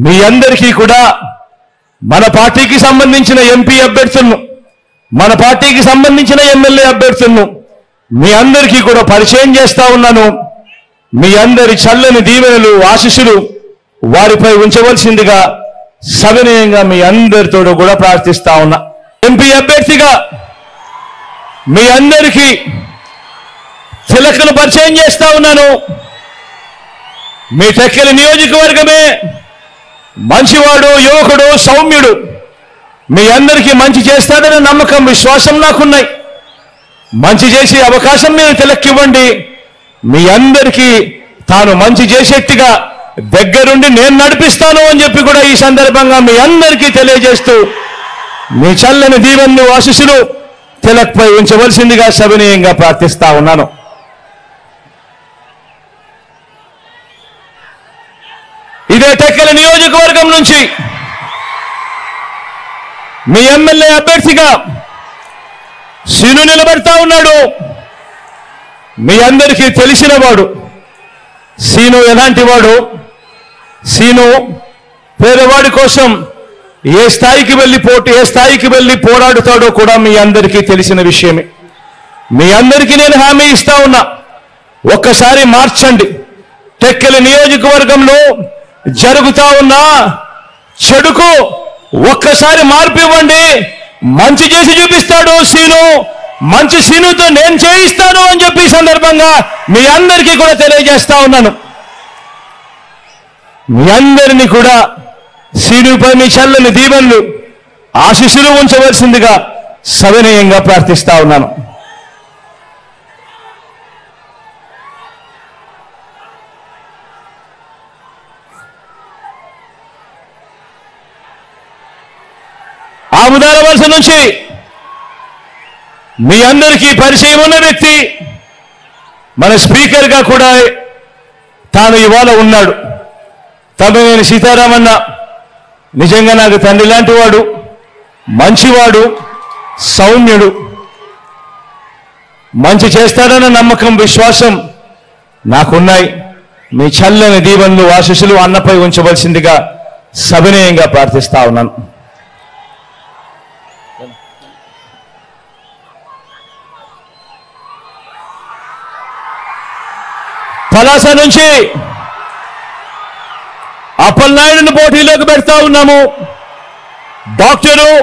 మీ అందరికీ కూడా మన పార్టీకి సంబంధించిన ఎంపీ అభ్యర్థులను, మన పార్టీకి సంబంధించిన ఎమ్మెల్యే అభ్యర్థులను మీ అందరికీ కూడా పరిచయం చేస్తా ఉన్నాను. మీ అందరి చల్లని దీవెనలు, ఆశీస్సులు వారిపై ఉంచవలసిందిగా సవినయంగా మీ అందరితో కూడా ప్రార్థిస్తా ఉన్నా. ఎంపీ అభ్యర్థిగా మీ అందరికీ తిలకను పరిచయం చేస్తా ఉన్నాను. మీ టెక్కలి నియోజకవర్గమే మంచివాడు, యువకుడు, సౌమ్యుడు, మీ అందరికీ మంచి చేస్తాడనే నమ్మకం, విశ్వాసం నాకున్నాయి. మంచి చేసే అవకాశం మీరు తిలక్కివ్వండి. మీ అందరికీ తాను మంచి చేసేట్టుగా దగ్గరుండి నేను నడిపిస్తాను అని చెప్పి కూడా ఈ సందర్భంగా మీ అందరికీ తెలియజేస్తూ మీ చల్లని దీవెనలు, ఆశీస్సులు తిలక్పై ఉంచవలసిందిగా సవినయంగా ప్రార్థిస్తా ఉన్నాను. ఇదే టెక్కలి నియోజకవర్గం నుంచి మీ ఎమ్మెల్యే అభ్యర్థిగా శ్రీను నిలబడతా ఉన్నాడు. మీ అందరికీ తెలిసిన వాడు శ్రీను ఎలాంటి వాడు. శ్రీను పేదవాడి కోసం ఏ స్థాయికి వెళ్ళి పోరాడుతాడో కూడా మీ అందరికీ తెలిసిన విషయమే. మీ అందరికీ నేను హామీ ఇస్తా ఉన్నా, ఒక్కసారి మార్చండి. టెక్కలి నియోజకవర్గంలో జరుగుతా ఉన్న చెడుకు ఒక్కసారి మార్పు ఇవ్వండి. మంచి చేసి చూపిస్తాడు శ్రీను. మంచి శ్రీనుతో నేను చేయిస్తాను అని చెప్పి ఈ సందర్భంగా మీ అందరికీ కూడా తెలియజేస్తా ఉన్నాను. మీ అందరినీ కూడా శ్రీనుపై మీ చల్లని దీవెనలు, ఆశీస్సులు ఉంచవలసిందిగా సవినయంగా ప్రార్థిస్తా ఉన్నాను. ఆముదాల వలస నుంచి మీ అందరికీ పరిచయం ఉన్న వ్యక్తి, మన స్పీకర్గా కూడా తాను ఇవాళ ఉన్నాడు. తమ్మినేని సీతారామన్న నిజంగా నాకు తండ్రి లాంటి వాడు, మంచివాడు, సౌమ్యుడు. మంచి చేస్తాడన్న నమ్మకం, విశ్వాసం నాకున్నాయి. మీ చల్లని దీవెనలు, ఆశీస్సులు అన్నపై ఉంచవలసిందిగా సవినయంగా ప్రార్థిస్తా ఉన్నాను. పలాస నుంచి అప్పలనాయుడుని పోటీలోకి పెడతా ఉన్నాము. డాక్టరు,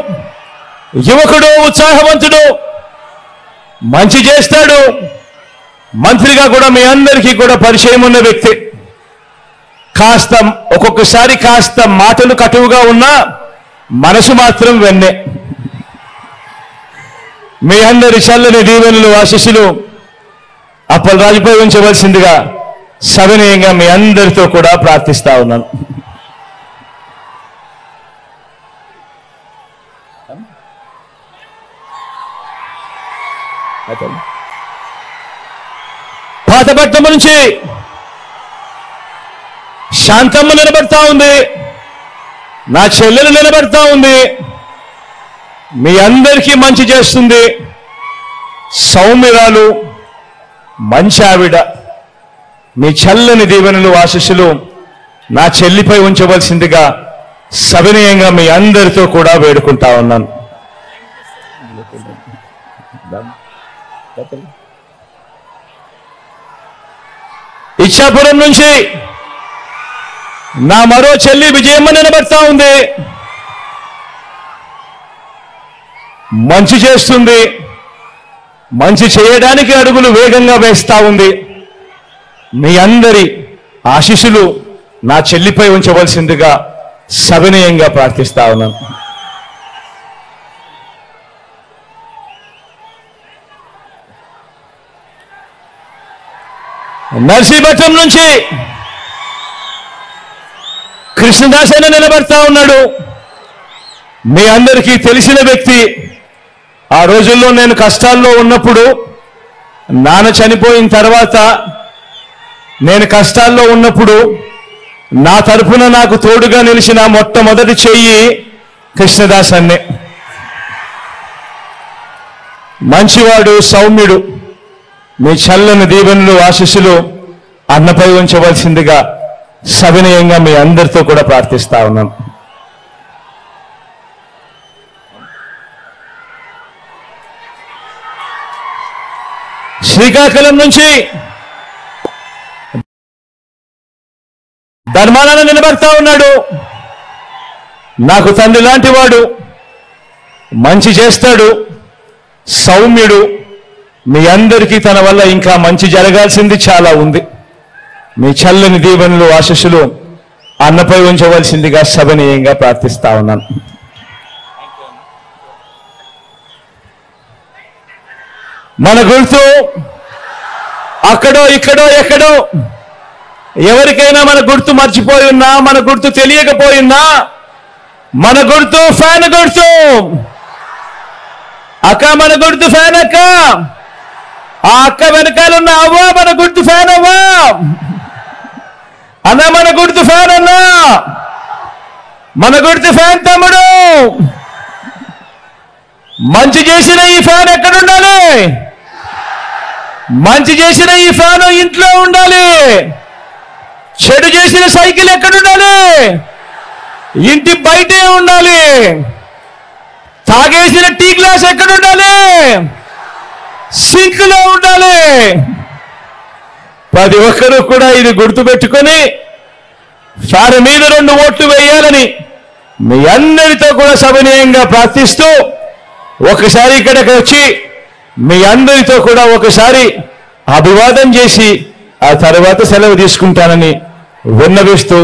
యువకుడు, ఉత్సాహవంతుడు, మంచి చేస్తాడు. మంత్రిగా కూడా మీ అందరికీ కూడా పరిచయం ఉన్న వ్యక్తి. ఒక్కొక్కసారి కాస్త మాటలు కటువుగా ఉన్నా మనసు మాత్రం వెన్నే. మీ అందరి చల్లని దీవెనలు, ఆశీస్సులు అప్పలరాజుపై ఉంచవలసిందిగా సవినయంగా మీ అందరితో కూడా ప్రార్థిస్తా ఉన్నాను. పాతపట్నం నుంచి శాంతమ్మ నిలబడతా ఉంది, నా చెల్లెలు నిలబడతా ఉంది. మీ అందరికీ మంచి చేస్తుంది, సౌమ్యురాలు, మంచి ఆవిడ. మీ చల్లని దీవెనలు, ఆశీస్సులు నా చెల్లిపై ఉంచవలసిందిగా సవినయంగా మీ అందరితో కూడా వేడుకుంటా ఉన్నాను. ఇచ్చాపురం నుంచి నా మరో చెల్లి విజయమ్మ నిలబడతా ఉంది. మంచి చేస్తుంది, మంచి చేయడానికి అడుగులు వేగంగా వేస్తా ఉంది. మీ అందరి ఆశీస్సులు నా చెల్లిపై ఉంచవలసిందిగా సవినయంగా ప్రార్థిస్తా ఉన్నాను. నర్సీపట్నం నుంచి కృష్ణదాస్ అయిన నిలబడతా ఉన్నాడు. మీ అందరికీ తెలిసిన వ్యక్తి. ఆ రోజుల్లో నేను కష్టాల్లో ఉన్నప్పుడు, నాన్న చనిపోయిన తర్వాత నేను కష్టాల్లో ఉన్నప్పుడు నా తరఫున నాకు తోడుగా నిలిచిన మొట్టమొదటి చెయ్యి కృష్ణదాస్ అన్నే. మంచివాడు, సౌమ్యుడు. మీ చల్లని దీవెనలు, ఆశీస్సులు అన్నపై ఉంచవలసిందిగా సవినయంగా మీ అందరితో కూడా ప్రార్థిస్తా ఉన్నాను. శ్రీకాకుళం నుంచి ధర్మాన నిలబడతా ఉన్నాడు. నాకు తండ్రి లాంటి వాడు, మంచి చేస్తాడు, సౌమ్యుడు. మీ అందరికీ తన వల్ల ఇంకా మంచి జరగాల్సింది చాలా ఉంది. మీ చల్లని దీవెనలు ఆశీస్సులు అన్నపై ఉంచవలసిందిగా సభనీయంగా ప్రార్థిస్తా ఉన్నాను. మన గుర్తు అక్కడో ఇక్కడో ఎక్కడో ఎవరికైనా మన గుర్తు మర్చిపోయి ఉన్నా, మన గుర్తు తెలియకపోయినా, మన గుర్తు ఫ్యాన్ గుర్తు. అక్క మన గుర్తు ఫ్యాన్ అక్క. ఆ అక్క వెనకాలన్న అవ్వా మన గుర్తు ఫ్యాన్ అవ్వా. అన్న మన గుర్తు ఫ్యాన్ అన్నా. మన గుర్తు ఫ్యాన్ తమ్ముడు. మంచి చేసిన ఈ ఫ్యాన్ ఎక్కడుండాలి? మంచి చేసిన ఈ ఫ్యాన్ ఇంట్లో ఉండాలి. చెడు చేసిన సైకిల్ ఎక్కడుండాలి? ఇంటి బయటే ఉండాలి. తాగేసిన టీ గ్లాస్ ఎక్కడుండాలి? సింక్ లో ఉండాలి. ప్రతి ఒక్కరూ కూడా ఇది గుర్తుపెట్టుకొని ఫ్యాన్ మీద 2 ఓట్లు వేయాలని మీ అందరితో కూడా సవినయంగా ప్రార్థిస్తూ ఒకసారి ఇక్కడికి వచ్చి మీ అందరితో కూడా ఒకసారి అభివాదం చేసి ఆ తర్వాత సెలవు తీసుకుంటానని విన్నవిస్తూ